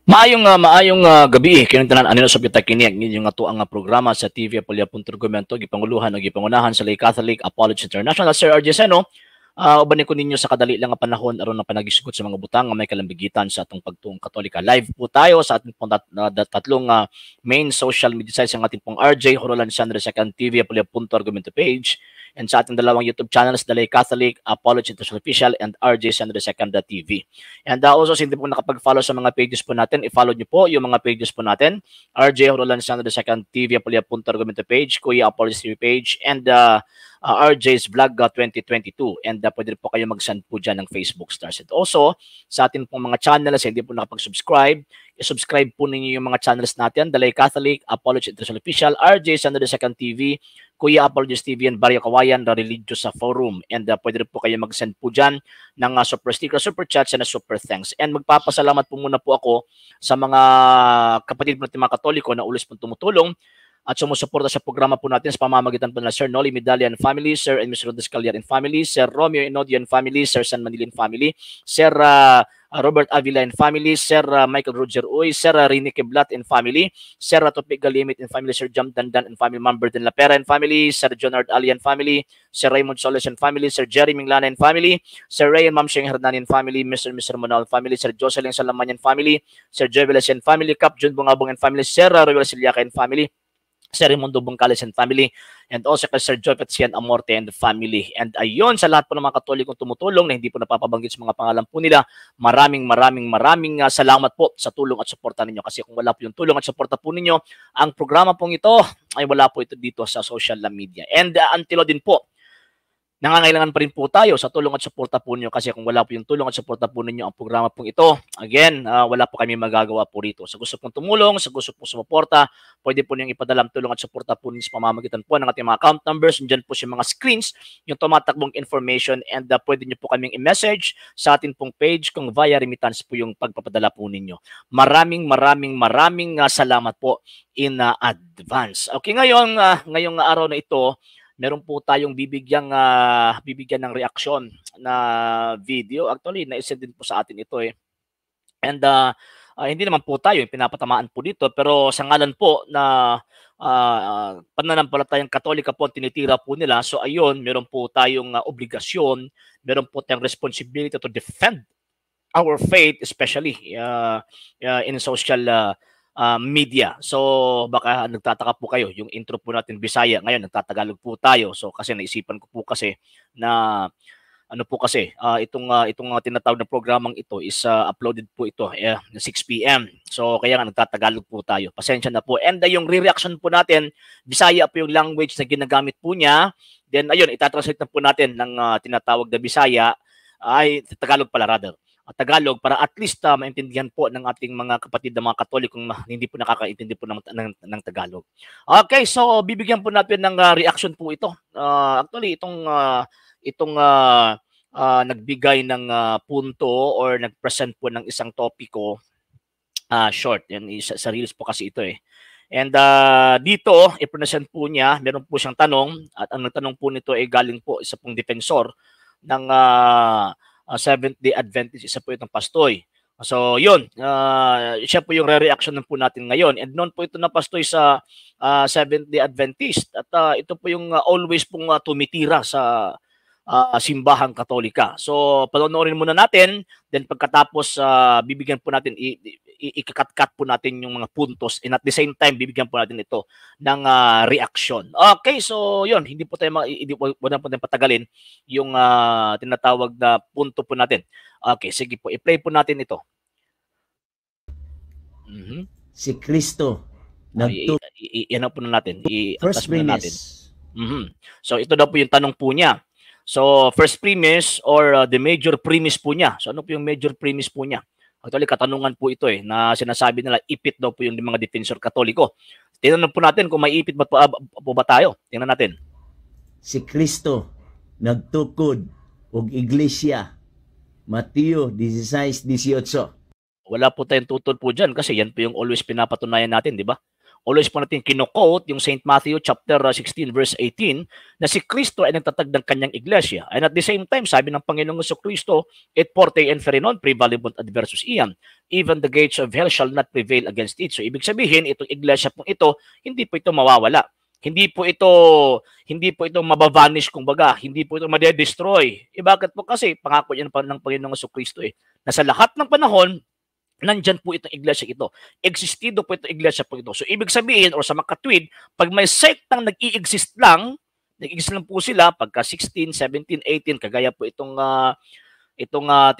Maayong gabi kinahanglan anino sa pitay kini ang ato ang programa sa TV Apolya.Argumento gipanguluhan o gipangunahan sa Lay Catholic Apology International. Sir RJ Seno, uban ko ninyo sa kadali lang nga panahon aron na panagisgot sa mga butang nga may kalambigitan sa atong pagtuong Katolika. Live po tayo sa ating pong tatlong main social media sites ang ating pong RJ Horolan Sandra Second TV Apolya.Argumento page and sa ating dalawang YouTube channels, The Lay Catholic Apology International Official and RJ Sandra Second TV. And also, hindi po nakapag-follow sa mga pages po natin, i-follow nyo po yung mga pages po natin. RJ Horolan Sandra Second TV Apolya.Argumento page, Kuya Apology TV page, and RJ's Vlog 2022. And pwede po kayo mag-send po dyan ng Facebook stars. And also, sa atin pong mga channels, hindi po nakapag-subscribe, i-subscribe po ninyo yung mga channels natin, The Lay Catholic Apology International Official, RJ Sandra Second TV, Kuya Apologies TV, and Barrio Kawayan, The Religious Forum. And pwede rin po kayo mag-send po dyan ng super sticker, super chats, and super thanks. And magpapasalamat po muna po ako sa mga kapatid natin mga Katoliko na ulis po tumutulong at sumusuporta sa programa po natin sa pamamagitan po na Sir Noli Medalla and family, Sir and Ms. Rodes Calliar and family, Sir Romeo Inodio and family, Sir San Manilin family, Sir Robert Avila and family, Sir Michael Roger Uy, Sir Rini Keblat and family, Sir Topik Galimit and family, Sir Jam Dandan and family, Member Den La Pera and family, Sir Jonard Ali and family, Sir Raymond Soles and family, Sir Jerry Minglana and family, Sir Ray and Ma'am Sheng Hernan and family, Mr. and Mr. Monal family, Sir Jocelyn Salaman and family, Sir Jeveles and family, Cap Jun Bungabong and family, Sir Royal Siliaca and family, Sir Raimundo Bungcales and family, and also kay Sir Joy Petsian Amorte and the family. And ayun, sa lahat po ng mga Katolikong tumutulong na hindi po napapabanggit sa mga pangalan po nila, maraming salamat po sa tulong at suporta ninyo. Kasi kung wala po yung tulong at suporta po ninyo, ang programa pong ito ay wala po ito dito sa social media. And until din po, nangangailangan pa rin po tayo sa tulong at suporta po ninyo kasi kung wala po yung tulong at suporta po ninyo ang programa pong ito, again, wala po kami magagawa po rito. Sa gusto pong tumulong, sa gusto pong sumuporta, pwede po niyong ipadala ang tulong at suporta po ninyo sa pamamagitan po ng ating mga account numbers. Diyan po yung mga screens, yung tumatakbong information, and pwede niyo po kaming i-message sa ating pong page kung via remittance po yung pagpapadala po ninyo. Maraming salamat po in advance. Okay, ngayong araw na ito, meron po tayong bibigyan ng reaksyon na video. Actually, na-send din po sa atin ito eh. And hindi naman po tayo yung pinapatamaan po dito, pero sa ngalan po na pananampalatayang Katolika po tinitira po nila. So ayun, meron po tayong obligasyon, meron po tayong responsibility to defend our faith, especially in social media. So baka nagtataka po kayo, yung intro po natin Bisaya, ngayon nagtatagalog po tayo. So kasi naisipan ko po kasi na itong tinatawag na programang ito is uploaded po ito 6 PM. So kaya nga nagtatagalog po tayo. Pasensya na po. And yung re-reaction po natin, Bisaya po yung language na ginagamit po niya. Then ayun, itatranslate na po natin ng tinatawag na Bisaya ay Tagalog pala rather. Tagalog para at least maintindihan po ng ating mga kapatid na mga Katolikong hindi po nakakaintindi po ng Tagalog. Okay, so bibigyan po natin ng reaction po ito. Actually, itong nagbigay ng punto or nag-present po ng isang topiko, short. Yan, sa reels po kasi ito eh. And dito, i-present po niya, meron po siyang tanong at ang tanong po nito ay galing po isa pong defensor ng Seventh-day Adventist, isa po itong Pastoy. So yun, siya po yung re-reaction po natin ngayon. And noon po ito na Pastoy sa Seventh-day Adventist. At ito po yung always pong tumitira sa simbahang Katolika. So panoorin muna natin, then pagkatapos bibigyan po natin, ikakat-kat po natin yung mga puntos, and at the same time bibigyan po natin ito ng reaction. Okay, so yun, wala po tayong patagalin yung tinatawag na punto po natin. Okay, sige po, i-play po natin ito. Si Kristo ano po na natin, first premise. So ito daw po yung tanong po niya. So first premise or the major premise po niya. So ano po yung major premise po niya? Actually, katanungan po ito eh, na sinasabi nila ipit daw po yung mga defensor Katoliko. Tingnan po natin kung may ipit po ba tayo. Tingnan natin. Si Kristo nagtukod og iglesia. Mateo 16:18. Wala po tayong tutod po dyan kasi yan po yung always pinapatunayan natin, di ba? Always po natin kino-quote yung St. Matthew chapter 16 verse 18 na si Kristo ay nagtatag ng kanyang iglesia. And at the same time, sabi ng Panginoong Kristo, et forte and ferinon prevalebant adversus iam. Even the gates of hell shall not prevail against it. So ibig sabihin, itong iglesia pong ito, hindi po ito mawawala. Hindi po ito mabavanish kumbaga, hindi po ito madedestroy. Bakit po? Kasi pangako yan ng Panginoong Kristo na sa lahat ng panahon, nandyan po itong iglesia ito. Existido po itong iglesia po ito. So, ibig sabihin, or sa makatwid, pag may sektang nag-i-exist lang po sila, pagka 16, 17, 18, kagaya po itong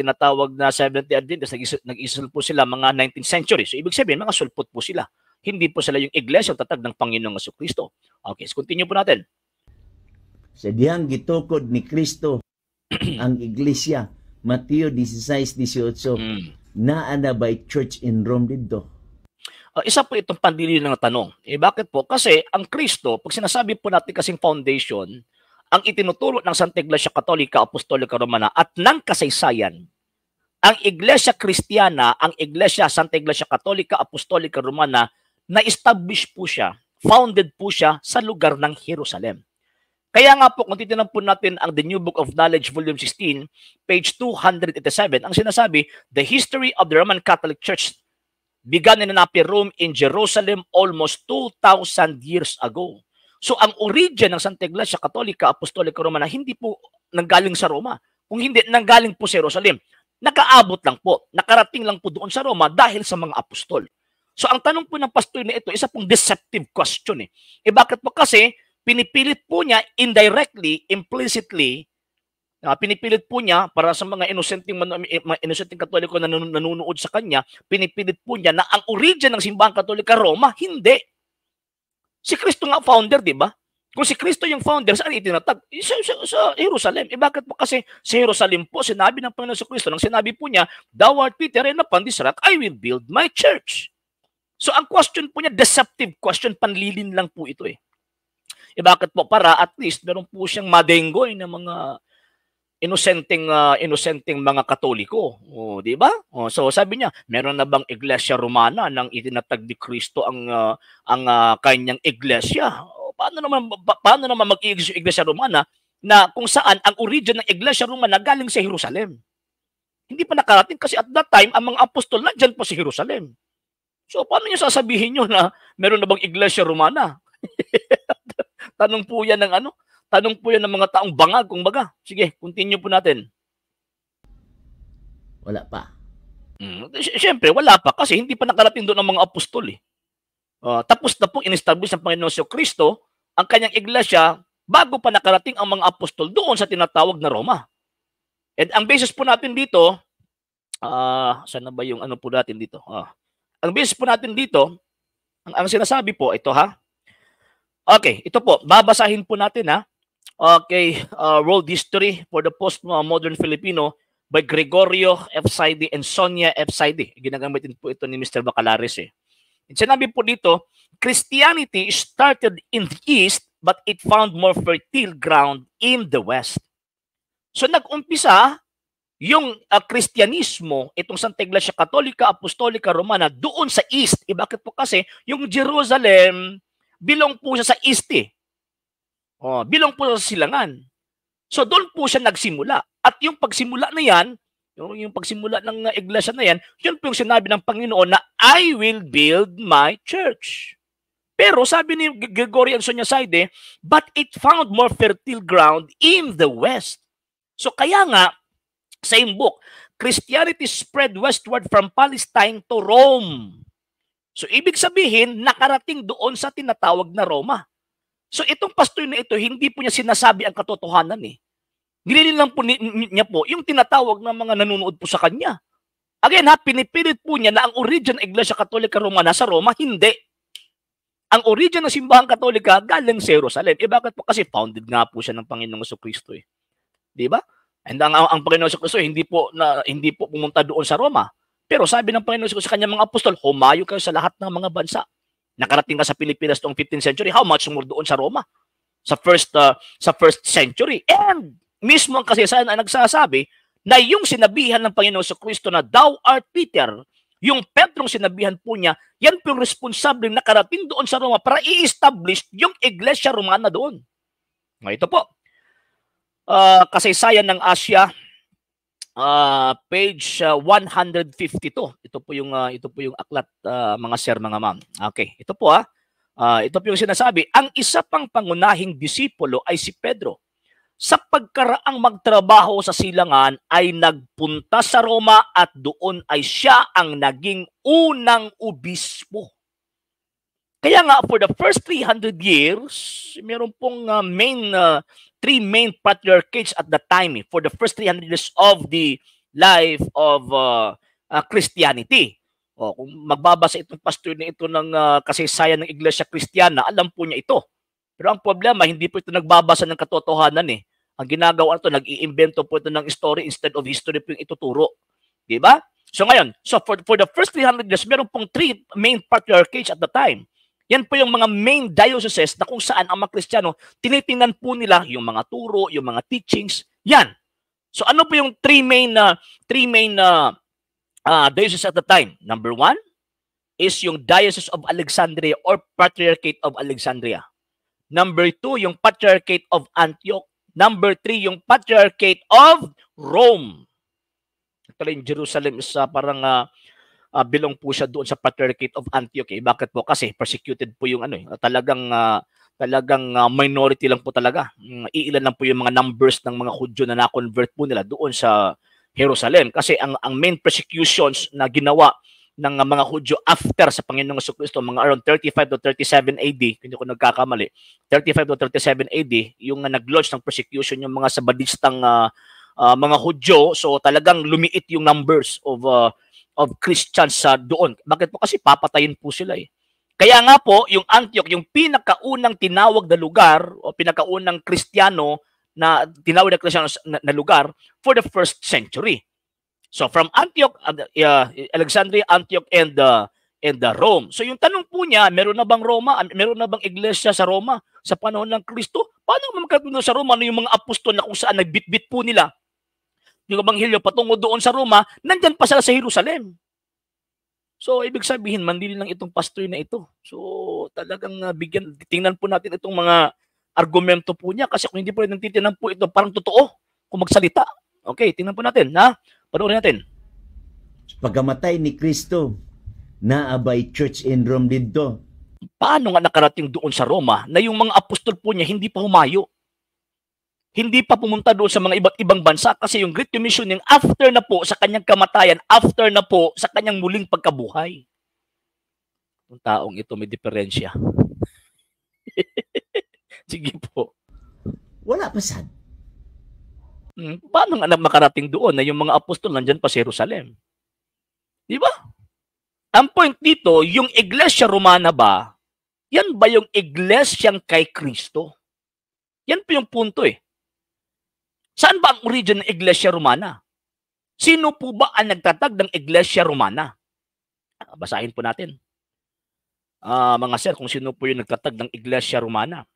tinatawag na Seventh Day Adventist, nag-i-exist po sila mga 19th century. So, ibig sabihin, mga sulpot po sila. Hindi po sila yung iglesia, tatag ng Panginoong Kristo. Okay, so continue po natin. Sa dihang gitukod ni Kristo ang iglesia, Mateo 16:18, naa na ba church in Rome dito? Isa po itong pandili ng tanong. Bakit po? Kasi ang Kristo, pag sinasabi po natin kasing foundation, ang itinuturo ng Santa Iglesia Katolika, Apostolika Romana at ng kasaysayan, ang Iglesia Kristiyana, ang Iglesia, Santa Iglesia Katolika, Apostolika Romana, na-establish po siya, founded po siya sa lugar ng Jerusalem. Kaya nga po, kung titignan po natin ang The New Book of Knowledge, Volume 16, page 287, ang sinasabi, the history of the Roman Catholic Church began in Rome in Jerusalem almost 2,000 years ago. So, ang origin ng Santa Iglesia Katolika, Apostolika Romana, hindi po nanggaling sa Roma. Kung hindi, nanggaling po sa Jerusalem. Nakaabot lang po, nakarating lang po doon sa Roma dahil sa mga apostol. So, ang tanong po ng pastor na ito, isa pong deceptive question. Bakit po? Kasi, pinipilit po niya indirectly, implicitly, pinipilit po niya para sa mga inosenteng Katoliko na nanonood sa kanya, pinipilit po niya na ang origin ng simbahang Katolika Roma, hindi. Si Kristo nga founder, di ba? Kung si Kristo yung founder, saan itinatag? Sa Jerusalem. Bakit po? Kasi sa Jerusalem po, sinabi ng Panginoon sa Kristo, nang sinabi po niya, thou art Peter, and upon this rock, I will build my church. So ang question po niya, deceptive question, panlilin lang po ito . Bakit po? Para at least meron po siyang madenggoy ng mga inosenteng mga Katoliko. Di ba? So sabi niya, meron na bang Iglesia Romana nang itinatag ni Kristo ang kanyang iglesia? Paano naman mag-i-exist yung Iglesia Romana na kung saan ang origin ng Iglesia Romana galing sa Jerusalem? Hindi pa nakarating kasi at that time, ang mga apostol nandyan po sa Jerusalem. So paano niyo sasabihin niyo na meron na bang Iglesia Romana? Tanong po yan ng Tanong po yan ng mga taong bangag, kung baga. Sige, continue po natin. Wala pa. Siyempre, wala pa kasi hindi pa nakarating doon ang mga apostol . Tapos na po in-establish ng Panginoon Kristo ang kanyang iglesia bago pa nakarating ang mga apostol doon sa tinatawag na Roma. And ang basis po natin dito, saan na ba yung po natin dito? Ang basis po natin dito, ang sinasabi po, ito Okay, ito po, babasahin po natin Okay, World History for the Postmodern Filipino by Gregorio F. Saidi and Sonia F. Saidi. Ginagamitin po ito ni Mr. Bacalares . Sinabi po dito, Christianity started in the East but it found more fertile ground in the West. So nag-umpisa yung Kristyanismo, itong Santa Iglesia Katolika, Apostolika Romana, doon sa East. Bakit po? Kasi yung Jerusalem, bilong po siya sa East . Bilong po sa silangan. So doon po siya nagsimula. At yung pagsimula na yan, yung pagsimula ng iglesia na yan, yun po yung sinabi ng Panginoon na I will build my church. Pero sabi ni Gregorio and Sonia Saide, but it found more fertile ground in the West. So kaya nga, same book, Christianity spread westward from Palestine to Rome. So ibig sabihin, nakarating doon sa tinatawag na Roma. So itong pastor na ito, hindi po niya sinasabi ang katotohanan . Nililin lang po niya po yung tinatawag ng mga nanonood po sa kanya. Again pinipilit po niya na ang origin ng Iglesia Katolika Romana sa Roma, hindi. Ang origin ng simbahang Katolika galing sa Jerusalem. Bakit po? Kasi founded nga po siya ng Panginoong Kristo . Di ba? And ang Panginoong Kristo hindi po pumunta doon sa Roma. Pero sabi ng Panginoon sa kanyang mga apostol, humayo kayo sa lahat ng mga bansa. Nakarating ka sa Pilipinas noong 15th century, how much more doon sa Roma? Sa first century. And mismo ang kasaysayan ay nagsasabi na yung sinabihan ng Panginoon sa Kristo na thou art Peter, Yung Pedrong sinabihan po niya, yan po yung responsable nakarating doon sa Roma para i-establish yung Iglesia Romana doon. Ito po. Kasaysayan ng Asya, page 152. Ito po yung aklat, mga sir, mga ma'am. Okay, ito po ito po yung sinasabi, ang isa pang pangunahing disipulo ay si Pedro. Sa pagkaraang magtrabaho sa silangan ay nagpunta sa Roma at doon ay siya ang naging unang obispo. Kaya nga for the first 300 years, meron pong three main patriarchates at the time for the first 300 years of the life of Christianity. Kung magbabasa itong pastor na ito ng kasaysayan ng Iglesia Kristiyana, alam po niya ito. Pero ang problema, hindi po ito nagbabasa ng katotohanan eh. Ang ginagawa ito, nag-iimbento po ito ng story instead of history po yung ituturo. Diba? So ngayon, for the first 300 years, meron pong three main patriarchates at the time. Yan po yung mga main dioceses na kung saan ang mga Kristiyano, tinitingnan po nila yung mga turo, yung mga teachings. Yan. So ano po yung three main dioceses at the time? Number one is yung Diocese of Alexandria or Patriarchate of Alexandria. Number 2, yung Patriarchate of Antioch. Number 3, yung Patriarchate of Rome. Actually, in Jerusalem is parang bilong po siya doon sa Patriarchate of Antioch. Bakit po? Kasi persecuted po yung talagang minority lang po talaga. Iilan lang po yung mga numbers ng mga Hudyo na na-convert po nila doon sa Jerusalem. Kasi ang main persecutions na ginawa ng mga Hudyo after sa Panginoong Jesucristo, mga around 35 to 37 AD, hindi ko nagkakamali, 35 to 37 AD, yung nag-launch ng persecution yung mga sabadistang mga Hudyo. So talagang lumiit yung numbers of Christians doon. Bakit po? Kasi papatayin po sila eh. Kaya nga po, yung Antioch, yung pinakaunang tinawag na lugar o pinakaunang Kristiyano na tinawag na Kristiyano na lugar for the first century. So from Antioch, Alexandria, Antioch, and Rome. So yung tanong po niya, meron na bang Roma? Meron na bang iglesia sa Roma sa panahon ng Kristo? Paano magkakaroon sa Roma? Ano yung mga apostol na kung saan nagbitbit po nila yung ebanghelyo patungo doon sa Roma, nandyan pa sila sa Jerusalem. So ibig sabihin, mandili lang itong pastor na ito. So talagang tingnan po natin itong mga argumento po niya kasi kung hindi po rin titingnan po ito, parang totoo kung magsalita. Okay, tingnan po natin, panoorin natin. Pagkamatay ni Kristo, naabay church in Rome dito. Paano nga nakarating doon sa Roma na yung mga apostol po niya hindi pa humayo? Hindi pa pumunta doon sa mga iba't ibang bansa kasi yung Great Commissioning after na po sa kanyang kamatayan, after na po sa kanyang muling pagkabuhay. Yung taong ito may diferensya. Sige po. Wala pa sad. Paano nga makarating doon na yung mga apostol nandyan pa sa Jerusalem? Di ba? Ang point dito, yung Iglesia Romana ba, yan ba yung iglesyang kay Kristo? Yan po yung punto eh. Saan ba ang origin ng Iglesia Romana? Sino po ba ang nagtatag ng Iglesia Romana? Basahin po natin. Mga sir, kung sino po yung nagtatag ng Iglesia Romana.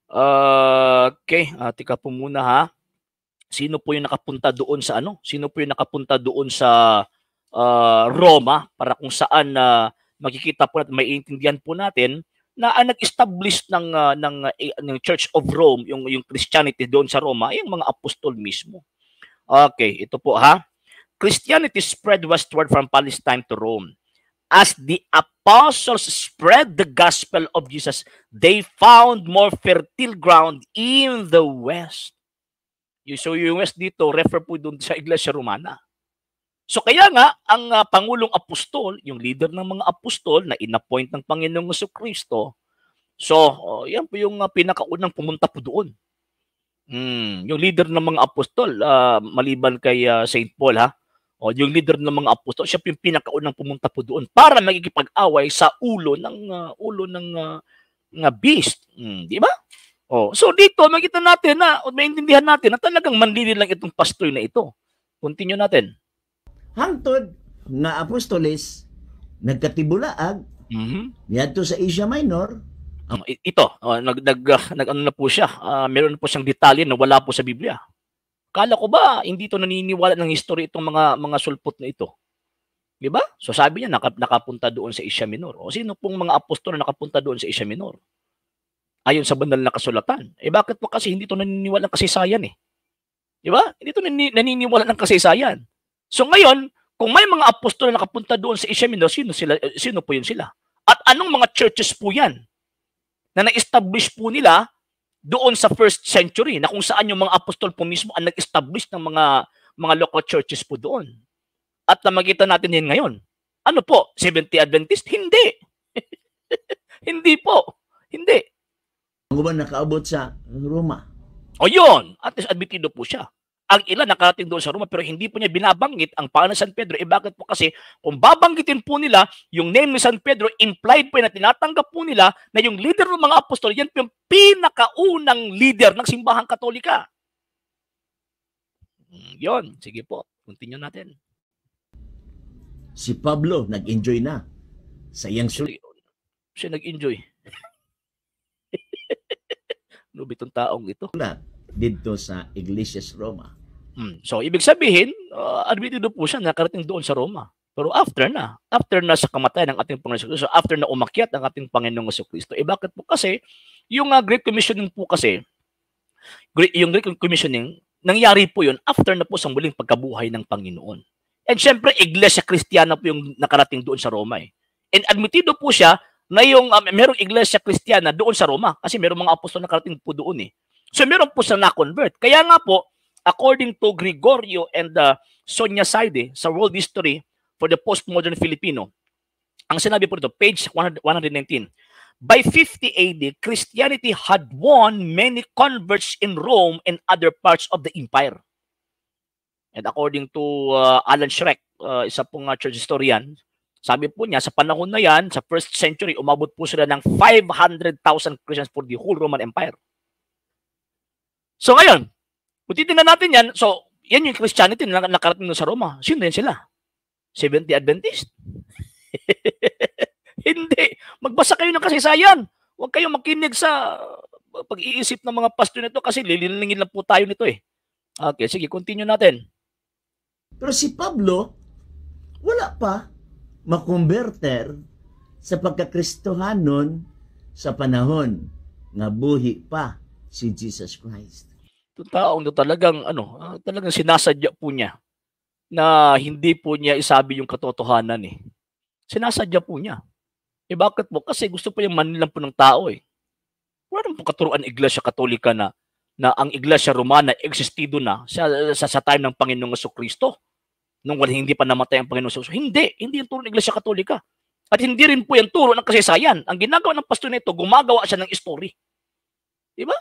Okay, tika po muna ha. Sino po yung nakapunta doon sa Sino po yung nakapunta doon sa Roma para kung saan makikita po natin, maiintindihan po natin na nag-establish ng Church of Rome, yung Christianity doon sa Roma, yung mga apostol mismo. Okay, ito po ha. Christianity spread westward from Palestine to Rome. As the apostles spread the gospel of Jesus, they found more fertile ground in the west. So yung west dito, refer po doon sa Iglesia Romana. So kaya nga, ang Pangulong Apostol, yung leader ng mga apostol na inappoint ng Panginoong Jesucristo, so yan po yung pinakaunang pumunta po doon. Yung leader ng mga apostol, maliban kay St. Paul yung leader ng mga apostol, siya po yung pinakaunang pumunta po doon para magkikipag-away sa ulo ng beast. Di ba? So dito, makita natin maintindihan natin na talagang manlili lang itong pastor na ito. Continue natin. Hangtod nga apostoles nagkatibulaag yadto sa Asia Minor. Ito, nag-ano na po siya. Meron po siyang detalye na wala po sa Biblia. Kala ko ba hindi ito naniniwala ng history itong mga sulpot na ito? Di ba? So sabi niya, nakapunta doon sa Asia Minor. O sino pong mga apostol na nakapunta doon sa Asia Minor? Ayon sa banal na kasulatan. Bakit po kasi hindi ito naniniwala ng kasaysayan eh? Di ba? Hindi ito naniniwala ng kasaysayan. So ngayon, kung may mga apostol na nakapunta doon sa Asia Minor, sino po yun sila? At anong mga churches po yan na na-establish po nila doon sa first century, na kung saan yung mga apostol po mismo ang nag-establish ng mga local churches po doon? At nakikita natin yan ngayon. Ano po? Seventh-day Adventist? Hindi. Hindi po. Hindi. Ang ba nakaabot sa Roma? O yun, at least admitido po siya. Ang ilan nakarating doon sa Roma pero hindi po niya binabanggit ang pangalan ng San Pedro. Bakit po? Kasi kung babanggitin po nila yung name ni San Pedro, implied po na tinatanggap po nila na yung leader ng mga apostol, yan po yung pinakaunang leader ng simbahang Katolika. Yun, sige po, continue natin. Si Pablo nag-enjoy na. Sayang siya nag-enjoy. Ano ba itong taong ito? Dito sa Iglesias Roma. So, ibig sabihin, admitido po siya nakarating doon sa Roma. Pero after na sa kamatayan ng ating Panginoon Jesucristo, after na umakyat ang ating Panginoong Jesucristo, bakit po? Kasi, yung Great Commissioning po kasi, yung Great Commissioning, nangyari po yun after na po sa muling pagkabuhay ng Panginoon. And syempre, Iglesia Kristiyana po yung nakarating doon sa Roma eh. And admitido po siya na yung merong Iglesia Kristiyana doon sa Roma kasi merong mga apostol nakarating po doon eh. So meron po siya na-convert. Kaya nga po, according to Gregorio and Sonia Saide sa World History for the Postmodern Filipino, ang sinabi po dito, page 119, by 50 AD, Christianity had won many converts in Rome and other parts of the empire. And according to Alan Schreck, isa pong church historian, sabi po niya, sa panahon na yan, sa first century, umabot po sila ng 500,000 Christians for the whole Roman Empire. So ngayon, kung titignan natin yan, so yan yung Christianity na nakarating sa Roma. Sino yan sila? Seventh-day Adventist? Hindi. Magbasa kayo ng kasaysayan. Huwag kayong makinig sa pag-iisip ng mga pastor nito kasi liliningin lang po tayo nito eh. Okay, sige, continue natin. Pero si Pablo, wala pa makonverter sa pagkakristohanon sa panahon nga buhi pa si Jesus Christ. Itong taong talagang talagang sinasadya po niya na hindi po niya isabi yung katotohanan eh. Sinasadya po niya. Bakit po? Kasi gusto po yung manilang po ng tao eh. Wala naman po katuruan ng Iglesia Katolika na ang Iglesia Romana existido na sa time ng Panginoong Jesucristo. Nung hindi pa namatay ang Panginoong Jesucristo. Hindi yung turo ng Iglesia Katolika. At hindi rin po yung turo ng kasaysayan. Ang ginagawa ng pastor nito, gumagawa siya ng story. Diba?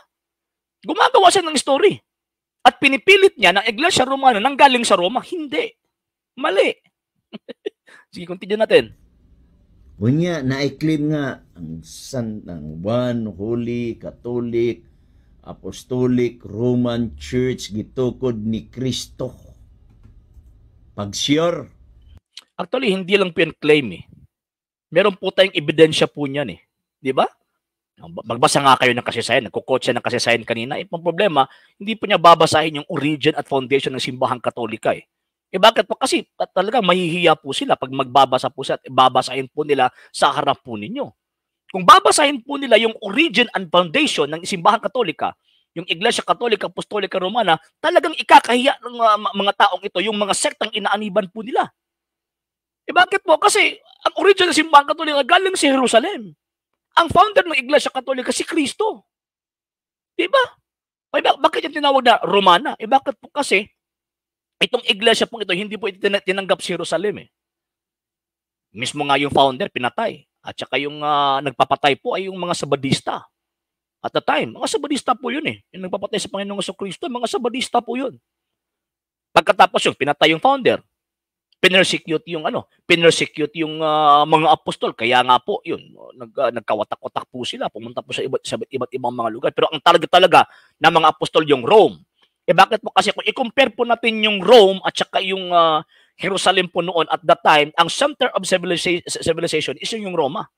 Gumagawa siya ng story. At pinipilit niya ng Iglesia Romana nang galing sa Roma. Hindi. Mali. Sige, continue natin. Unya, na-claim nga ang One Holy Catholic Apostolic Roman Church gitukod ni Kristo. Pag-sure. Actually, hindi lang po yung claim eh. Meron po tayong ebidensya po niyan eh. Di ba? Magbasa nga kayo ng kasaysayan. Nagkukot siya ng kasaysayan kanina. Ang problema, hindi po niya babasahin yung origin at foundation ng simbahang Katolika eh. Bakit po? Kasi talagang mahihiya po sila pag magbabasa po sila at babasahin po nila sa harap po ninyo. Kung babasahin po nila yung origin and foundation ng simbahang Katolika, yung Iglesia Katolika Apostolika Romana, talagang ikakahiya ng mga taong ito, yung mga sektang inaaniban po nila. Bakit po? Kasi ang origin ng simbahang Katolika galing sa Jerusalem. Ang founder ng Iglesia Katolika si Kristo. Diba? Bakit yung tinawag na Romana? Bakit po? Kasi itong iglesia po ito, hindi po ito tinanggap sa Jerusalem eh. Mismo nga yung founder, pinatay. At saka yung nagpapatay po ay yung mga Sabadista. At the time, mga Sabadista po yun eh. Yung nagpapatay sa Panginoong Jesucristo, mga Sabadista po yun. Pagkatapos yung pinatay yung founder, pinersecute yung mga apostol. Kaya nga po yun, nagkawatak-watak po sila, pumunta po sa iba't ibang mga lugar. Pero ang talaga na mga apostol yung Rome. Bakit po? Kasi kung i-compare po natin yung Rome at saka yung Jerusalem po noon at that time, ang center of civilization is yung Roma.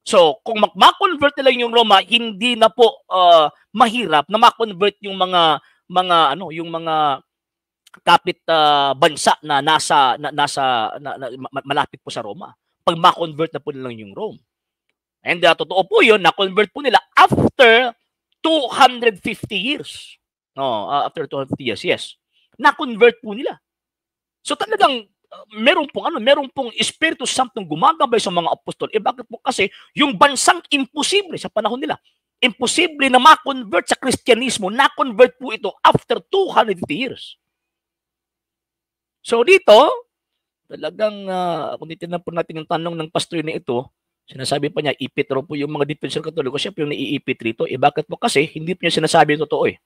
So, kung ma-convert nila yung Roma, hindi na po mahirap na ma-convert yung mga kapit bansa na malapit po sa Roma. Pag ma-convert na po nila yung Rome. And totoo po yun, na-convert po nila after 250 years. No, after 250 years, yes. Na-convert po nila. So talagang meron pong Espiritu Santong gumagabay sa mga apostol. Bakit po? Kasi yung bansang imposible sa panahon nila, imposible na ma-convert sa Kristyanismo, na-convert po ito after 250 years. So dito, talagang kung titignan po natin yung tanong ng pastor na ito, sinasabi pa niya, ipit raw po yung mga defensor katoliko. Siya po yung naiipit rito. Bakit po? Kasi hindi po niya sinasabi yung totoo eh.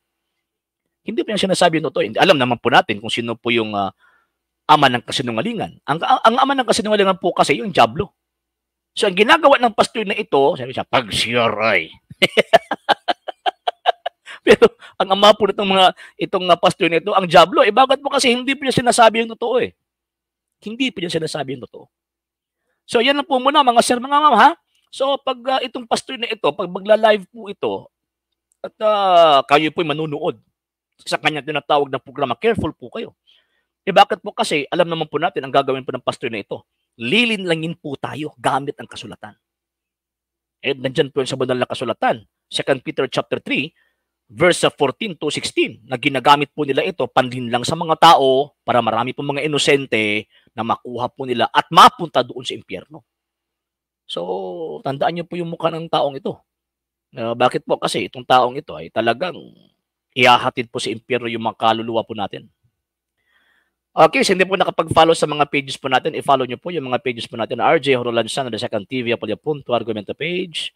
Hindi po niya sinasabi yung totoo. Alam naman po natin kung sino po yung ama ng kasinungalingan. Ang ama ng kasinungalingan po kasi yung Diablo. So ang ginagawa ng pastor na ito, sabi siya, pagsiyaray. Pero ang ama po itong pastor na ito, ang Diablo, bakit po? Kasi hindi po niya sinasabi yung totoo eh. Hindi po niya sinasabi yung totoo. So yan na po muna mga sir, mga ma'am ha. So pag itong pastor na ito, pag magla-live po ito, at kayo po'y manunood sa kanya tinatawag na programa, careful po kayo. Bakit po? Kasi alam naman po natin ang gagawin po ng pastor na ito. Lilinlangin po tayo gamit ang kasulatan. Nandyan po sa banal na kasulatan. 2 Peter chapter 3, verse 14 to 16, na ginagamit po nila ito panlinlang sa mga tao para marami po mga inosente na makuha po nila at mapunta doon sa impyerno. So, tandaan niyo po yung mukha ng taong ito. Bakit po? Kasi itong taong ito ay talagang ihahatid po sa impyerno yung mga kaluluwa po natin. Okay, so hindi po nakapag-follow sa mga pages po natin, i-follow nyo po yung mga pages po natin. RJ Horolansan na the second TV, Apollo.punto, Argumento page,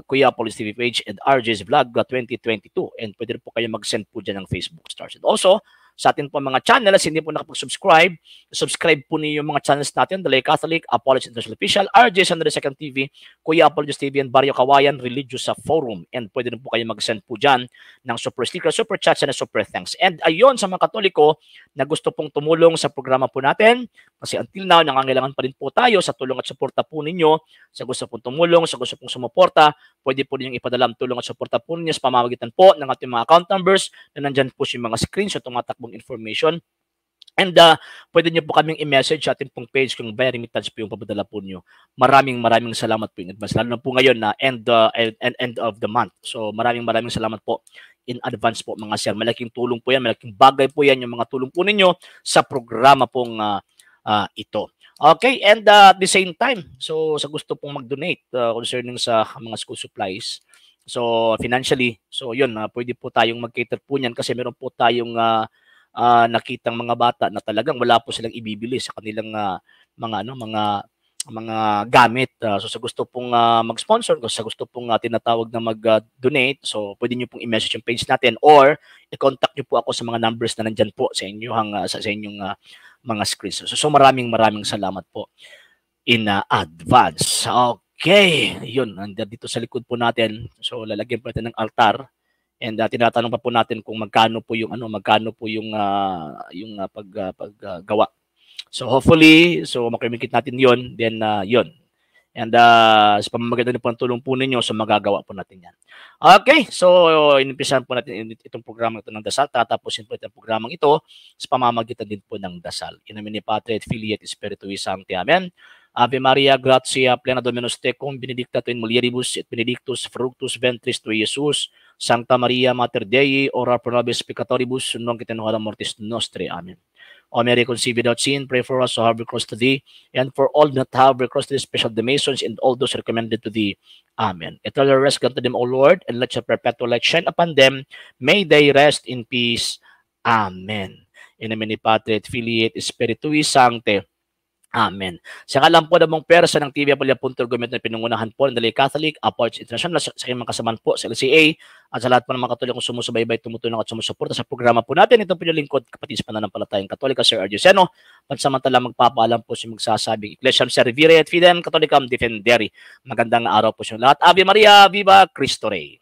Kuya Apollo's TV page, and RJ's Vlog 2022. And pwede po kayo mag-send po dyan ng Facebook stars. And also, sa atin po mga channels, hindi po nakapag-subscribe, subscribe po niyo yung mga channels natin, The Lay Catholic, Apollo's International Official, RJ's under the second TV, Kuya Apollo's TV, and Barrio Kawayan Religious Forum. And pwede rin po kayo mag-send po dyan ng super sticker, super chats, and super thanks. And ayon sa mga Katoliko na gusto pong tumulong sa programa po natin, kasi until now, nangangailangan pa rin po tayo sa tulong at suporta po ninyo, sa gusto pong tumulong, sa gusto pong sumuporta, pwede po ninyong ipadala ang tulong at suporta po ninyo sa pamamagitan po ng ating mga account numbers na nandyan po yung mga screens at tumatakbong information. And pwede nyo po kaming i-message sa ating pong page kung by remittance po yung papadala po nyo. Maraming salamat po in advance. Lalo na po ngayon na end of the month. So maraming salamat po in advance po mga sir. Malaking tulong po yan, malaking bagay po yan yung mga tulong po ninyo sa programa pong ito. Okay, and at the same time, so sa gusto pong mag-donate concerning sa mga school supplies, so financially, so yun, pwede po tayong mag-cater po niyan kasi meron po tayong nakitang mga bata na talagang wala po silang ibibili sa kanilang mga gamit. So sa gusto pong mag-sponsor, sa gusto pong tinatawag na mag-donate, so pwede niyo pong i-message yung page natin or i-contact niyo po ako sa mga numbers na nandyan po sa inyong sa inyong mga screens. So maraming salamat po in advance. Okay, yun, nandito dito sa likod po natin. So lalagyan po natin ng altar. And tinatanong pa po natin kung magkano po yung paggawa. So hopefully, so makimikit natin 'yon, then 'yon. And sa pamamagitan po ng tulong po ninyo, so magagawa po natin 'yan. Okay, so inimpisahan po natin itong programa ito ng dasal. Tatapusin po itong programang ito sa pamamagitan din po ng dasal. In nomine Patri et Filii et Spiritui Sancti. Amen. Ave Maria, gratia plena Dominus tecum, benedicta tu in mulieribus et benedictus fructus ventris tui, Iesus. Sancta Maria, Mater Dei, ora pro nobis peccatoribus, nunc et in hora mortis nostre. Amen. O Mary, conceived without sin, pray for us who have recourse to thee, and for all that have recourse to thee, special the Masons, and all those recommended to thee. Amen. Eternal rest grant to them, O Lord, and let your perpetual light shine upon them. May they rest in peace. Amen. In nomine Patri et Filii et Spiritui Sancti. Amen. Sa ngalan po ng mong persa ng TV Apollo.punto na pinungunahan po ng The Lay Catholic, Apollo International, sa kanyang mga kasamaan po sa LCA, at sa lahat po ng mga Katolikong sumusubaybay, tumutulong at sumusuporta sa programa po natin. Ito po yung lingkod, kapatid sa pananampalatayang Katolika, Sir RJ Seno. Pansamantala magpapaalam po si magsasabing Ecclesiam Servire et Fidem Catholicam Defendere. Magandang araw po sa lahat. Ave Maria, Viva Cristo Rey.